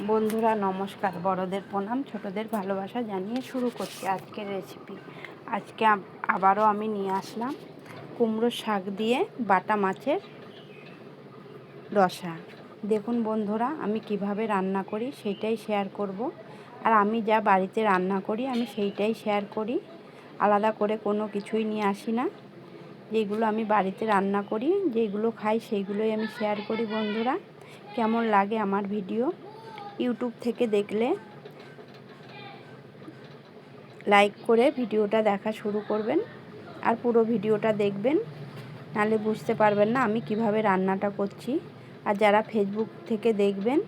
বন্ধুরা নমস্কার, বড়দের প্রণাম, ছোটদের ভালোবাসা জানিয়ে শুরু করছি আজকের রেসিপি। আজকে আবারও আমি নিয়ে আসলাম কুমড়ো শাক দিয়ে বাটা মাছের রসা। দেখুন বন্ধুরা, আমি কিভাবে রান্না করি সেইটাই শেয়ার করব। আর আমি যা বাড়িতে রান্না করি আমি সেইটাই শেয়ার করি, আলাদা করে কোনো কিছুই নিয়ে আসি না। যেগুলো আমি বাড়িতে রান্না করি, যেগুলো খাই সেইগুলোই আমি শেয়ার করি। বন্ধুরা, কেমন লাগে আমার ভিডিও? ইউটিউব থেকে দেখলে লাইক করে ভিডিওটা দেখা শুরু করবেন, আর পুরো ভিডিওটা দেখবেন, নাহলে বুঝতে পারবেন না আমি কিভাবে রান্নাটা করছি। আর যারা ফেসবুক থেকে দেখবেন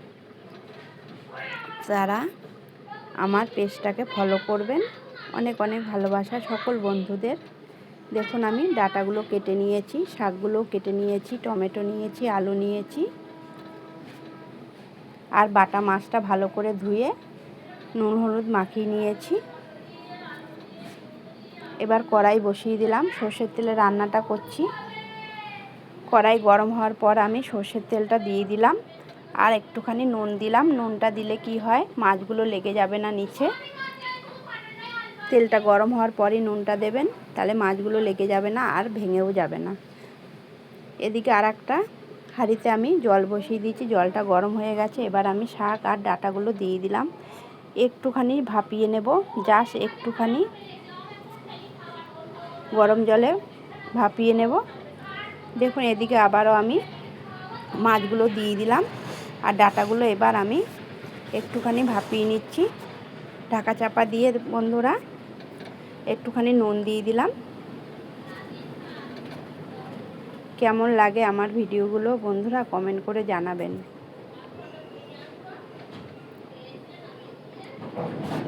তারা আমার পেজটাকে ফলো করবেন। অনেক অনেক ভালোবাসা সকল বন্ধুদের। দেখুন, আমি ডাটাগুলো কেটে নিয়েছি, শাকগুলো কেটে নিয়েছি, টমেটো নিয়েছি, আলু নিয়েছি, আর বাটা মাছটা ভালো করে ধুয়ে নুন হলুদ মাখিয়ে নিয়েছি। এবার কড়াই বসিয়ে দিলাম, সর্ষের তেলে রান্নাটা করছি। কড়াই গরম হওয়ার পর আমি সর্ষের তেলটা দিয়ে দিলাম, আর একটুখানি নুন দিলাম। নুনটা দিলে কি হয়, মাছগুলো লেগে যাবে না নিচে। তেলটা গরম হওয়ার পরই নুনটা দেবেন, তাহলে মাছগুলো লেগে যাবে না আর ভেঙেও যাবে না। এদিকে আর একটা হাঁড়িতে আমি জল বসিয়ে দিয়েছি, জলটা গরম হয়ে গেছে। এবার আমি শাক আর ডাঁটাগুলো দিয়ে দিলাম, একটুখানি ভাপিয়ে নেব, জাস্ট একটুখানি গরম জলে ভাপিয়ে নেব। দেখুন, এদিকে আবারও আমি মাছগুলো দিয়ে দিলাম, আর ডাঁটাগুলো এবার আমি একটুখানি ভাপিয়ে নিচ্ছি ঢাকা চাপা দিয়ে। বন্ধুরা, একটুখানি নুন দিয়ে দিলাম। কেমন লাগে আমার ভিডিওগুলো বন্ধুরা কমেন্ট করে জানাবেন।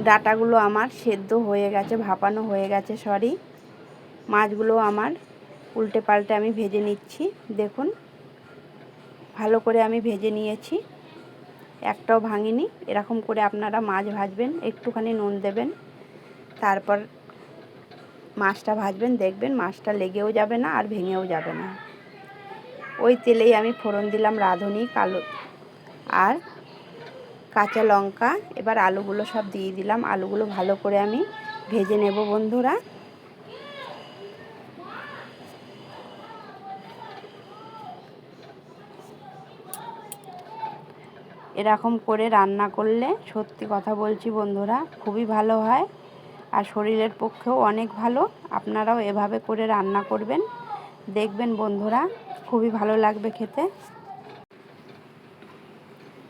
ডাঁটাগুলো আমার সেদ্ধ হয়ে গেছে, ভাপানো হয়ে গেছে, মাছগুলো আমার উল্টে পাল্টে আমি ভেজে নিচ্ছি। দেখুন, ভালো করে আমি ভেজে নিয়েছি, একটাও ভাঙিনি। এরকম করে আপনারা মাছ ভাজবেন, একটুখানি নুন দেবেন, তারপর মাছটা ভাজবেন, দেখবেন মাছটা লেগেও যাবে না আর ভেঙেও যাবে না। ওই তেলেই আমি ফোড়ন দিলাম রাঁধুনি, কালো আর কাঁচা লঙ্কা। এবার আলুগুলো সব দিয়ে দিলাম, আলুগুলো ভালো করে আমি ভেজে নেব। বন্ধুরা, এরকম করে রান্না করলে সত্যি কথা বলছি বন্ধুরা খুবই ভালো হয়, আর শরীরের পক্ষেও অনেক ভালো। আপনারাও এভাবে করে রান্না করবেন, দেখবেন বন্ধুরা খুবই ভালো লাগবে খেতে।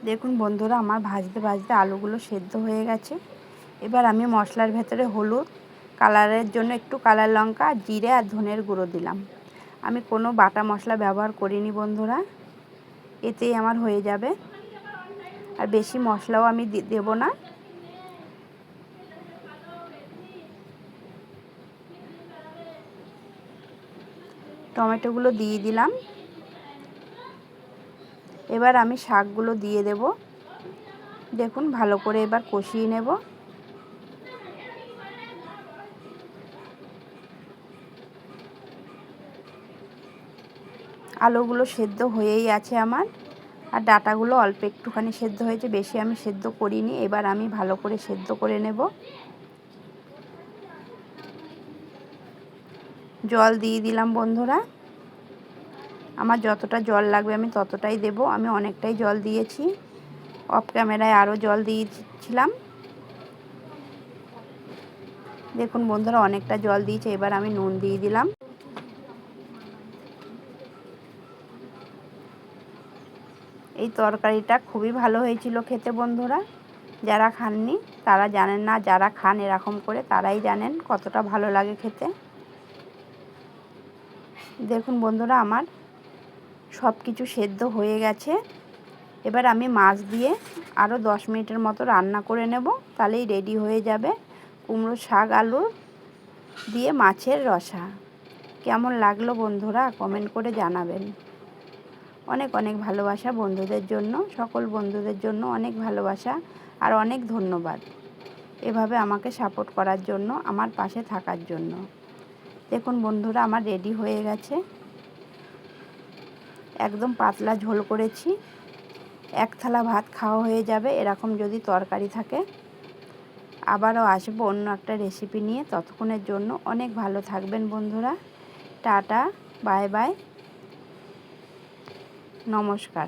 দেখুন বন্ধুরা, আমার ভাজতে ভাজতে আলুগুলো সেদ্ধ হয়ে গেছে। এবার আমি মশলার ভেতরে হলুদ, কালারের জন্য একটু কালার লঙ্কা, জিরে আর ধনের গুঁড়ো দিলাম। আমি কোনো বাটা মশলা ব্যবহার করিনি বন্ধুরা, এতেই আমার হয়ে যাবে। আর বেশি মশলাও আমি দেব না। টমেটোগুলো দিয়ে দিলাম। এবার আমি শাকগুলো দিয়ে দেব। দেখুন, ভালো করে এবার কষিয়ে নেব। আলুগুলো সেদ্ধ হয়েই আছে আমার, আর ডাঁটাগুলো অল্প একটুখানি সেদ্ধ হয়েছে, বেশি আমি সেদ্ধ করিনি। এবার আমি ভালো করে সেদ্ধ করে নেব। জল দিয়ে দিলাম বন্ধুরা, আমার যতটা জল লাগবে আমি ততটাই দেব। আমি অনেকটাই জল দিয়েছি, অফ ক্যামেরায় আরও জল দিয়েছিলাম। দেখুন বন্ধুরা, অনেকটা জল দিয়েছে। এবার আমি নুন দিয়ে দিলাম। এই তরকারিটা খুবই ভালো হয়েছিল খেতে বন্ধুরা। যারা খাননি তারা জানেন না, যারা খান এরকম করে তারাই জানেন কতটা ভালো লাগে খেতে। দেখুন বন্ধুরা, আমার সব কিছু সেদ্ধ হয়ে গেছে। এবার আমি মাছ দিয়ে আরও 10 মিনিটের মতো রান্না করে নেব, তাহলেই রেডি হয়ে যাবে কুমড়ো শাক আলু দিয়ে মাছের রসা। কেমন লাগলো বন্ধুরা কমেন্ট করে জানাবেন। অনেক অনেক ভালোবাসা বন্ধুদের জন্য, সকল বন্ধুদের জন্য অনেক ভালোবাসা আর অনেক ধন্যবাদ এভাবে আমাকে সাপোর্ট করার জন্য, আমার পাশে থাকার জন্য। দেখুন বন্ধুরা, আমার রেডি হয়ে গেছে। একদম পাতলা ঝোল করেছি, এক থালা ভাত খাওয়া হয়ে যাবে এরকম যদি তরকারি থাকে। আবারও আসবো অন্য একটা রেসিপি নিয়ে। ততক্ষণের জন্য অনেক ভালো থাকবেন বন্ধুরা। টাটা, বাই বাই, নমস্কার।